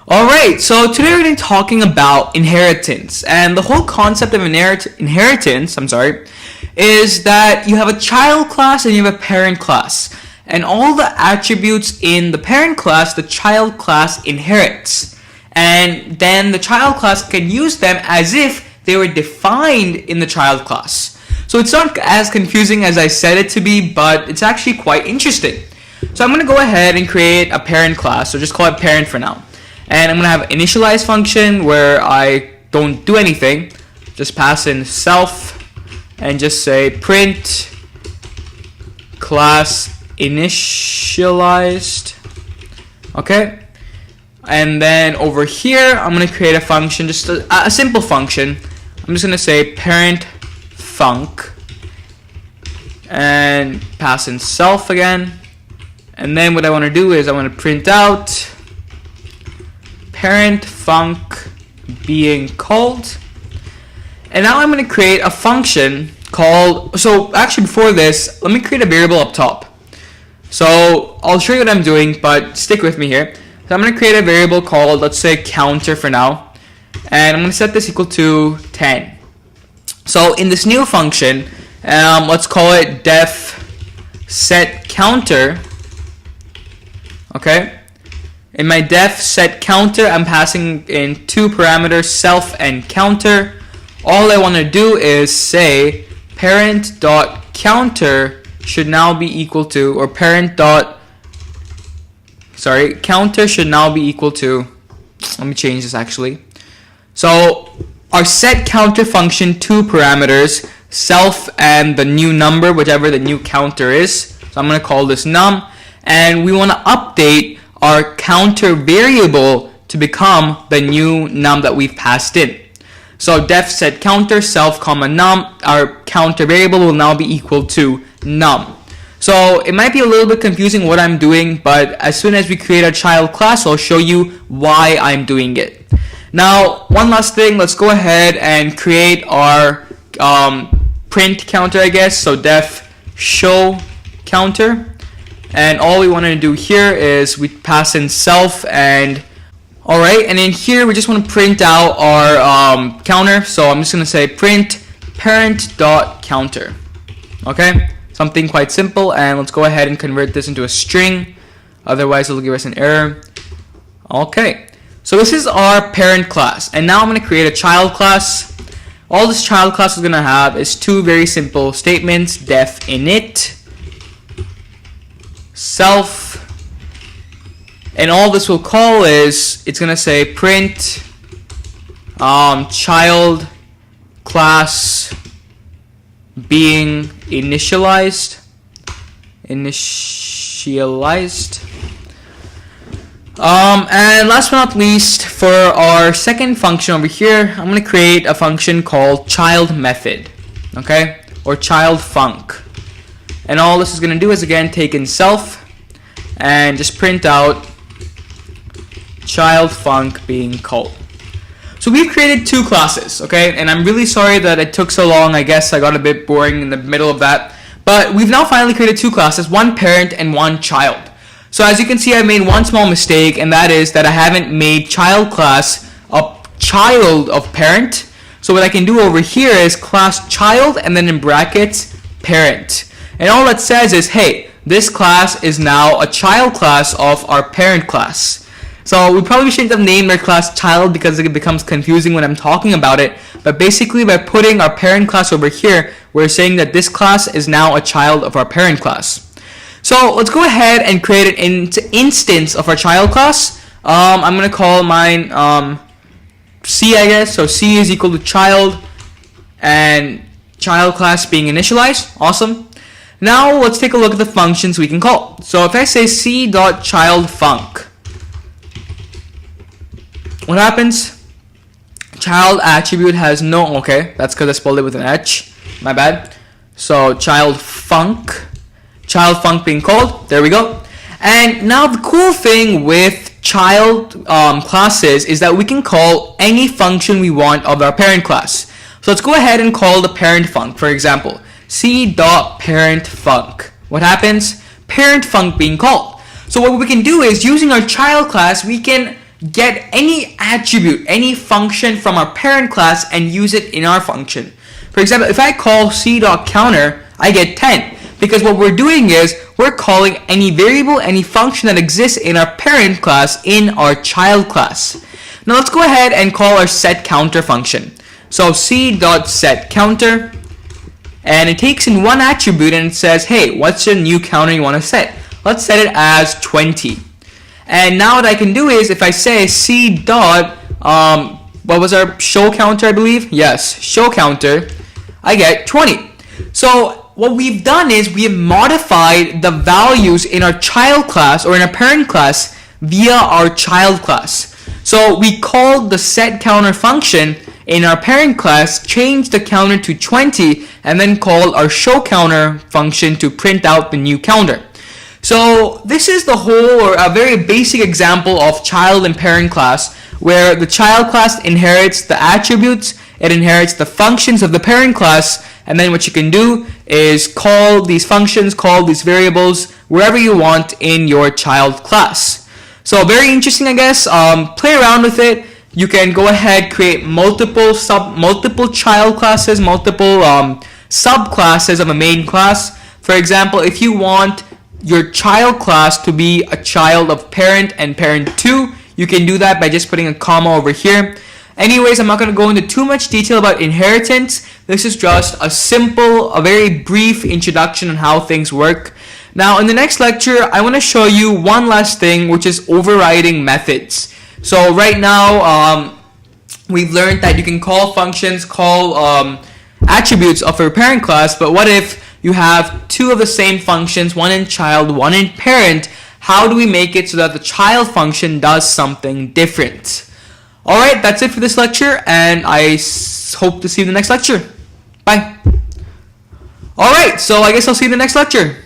Alright, so today we're going to be talking about inheritance. And the whole concept of inheritance, is that you have a child class and you have a parent class. And all the attributes in the parent class, the child class inherits. And then the child class can use them as if they were defined in the child class. So it's not as confusing as I said it to be, but it's actually quite interesting. So I'm going to go ahead and create a parent class, so just call it parent for now. And I'm going to have an initialize function where I don't do anything. Just pass in self and just say print class initialized. Okay. And then over here, I'm going to create a function, just a simple function. I'm just going to say parent func and pass in self again. And then what I want to do is I want to print out parent func being called. And now I'm going to create a function called, so actually before this, let me create a variable up top. So I'll show you what I'm doing, but stick with me here. So I'm going to create a variable called, let's say, counter for now. And I'm going to set this equal to 10. So in this new function, let's call it def set counter. Okay. In my def set counter, I'm passing in two parameters, self and counter. All I want to do is say parent.counter should now be equal to, or counter should now be equal to, let me change this actually. So our set counter function, two parameters, self and the new number, whichever the new counter is. So I'm going to call this num, and we want to update our counter variable to become the new num that we've passed in. So def set counter self comma num, our counter variable will now be equal to num. So it might be a little bit confusing what I'm doing, but as soon as we create a child class, I'll show you why I'm doing it. Now, one last thing, let's go ahead and create our print counter, I guess. So def show counter. And all we want to do here is we pass in self and alright, and in here we just want to print out our counter. So I'm just going to say print parent.counter. Okay, something quite simple, and let's go ahead and convert this into a string. Otherwise it'll give us an error. Okay, so this is our parent class, and now I'm going to create a child class. All this child class is going to have is two very simple statements, def init self, and all this will call is, it's going to say print child class being initialized. And last but not least, for our second function over here, I'm going to create a function called child method, okay, or child func. And all this is going to do is again take in self and just print out child func being called. So we've created two classes, okay? And I'm really sorry that it took so long. I guess I got a bit boring in the middle of that. But we've now finally created two classes, one parent and one child. So as you can see, I made one small mistake, and that is that I haven't made child class a child of parent. So what I can do over here is class child and then in brackets parent. And all that says is, hey, this class is now a child class of our parent class. So we probably shouldn't have named our class child because it becomes confusing when I'm talking about it. But basically by putting our parent class over here, we're saying that this class is now a child of our parent class. So let's go ahead and create an instance of our child class. I'm going to call mine C, I guess. So C is equal to child and child class being initialized. Awesome. Now let's take a look at the functions we can call. So if I say c.childfunc, what happens? Child attribute has no, okay, that's because I spelled it with an H, my bad. So child func being called, there we go. And now the cool thing with child classes is that we can call any function we want of our parent class. So let's go ahead and call the parent func, for example. c.parentfunc. What happens? Parent func being called. So what we can do is, using our child class, we can get any attribute, any function from our parent class and use it in our function. For example, if I call c.counter, I get 10. Because what we're doing is we're calling any variable, any function that exists in our parent class in our child class. Now let's go ahead and call our setCounter function. So c.setCounter, and it takes in one attribute and it says, hey, what's your new counter you want to set? Let's set it as 20. And now what I can do is if I say c dot, what was our show counter, I believe? Yes, show counter, I get 20. So what we've done is we have modified the values in our child class or in our parent class via our child class. So we called the setCounter function in our parent class, changed the counter to 20, and then called our showCounter function to print out the new counter. So this is the whole, or a very basic example of child and parent class, where the child class inherits the attributes, it inherits the functions of the parent class, and then what you can do is call these functions, call these variables wherever you want in your child class. So very interesting, I guess. Play around with it. You can go ahead, create multiple child classes, multiple subclasses of a main class. For example, if you want your child class to be a child of parent and parent 2, you can do that by just putting a comma over here. Anyways, I'm not going to go into too much detail about inheritance. This is just a simple, a very brief introduction on how things work. Now, in the next lecture, I want to show you one last thing, which is overriding methods. So right now, we've learned that you can call functions, call attributes of your parent class, but what if you have two of the same functions, one in child, one in parent? How do we make it so that the child function does something different? Alright, that's it for this lecture, and I hope to see you in the next lecture. Bye. Alright, so I guess I'll see you in the next lecture.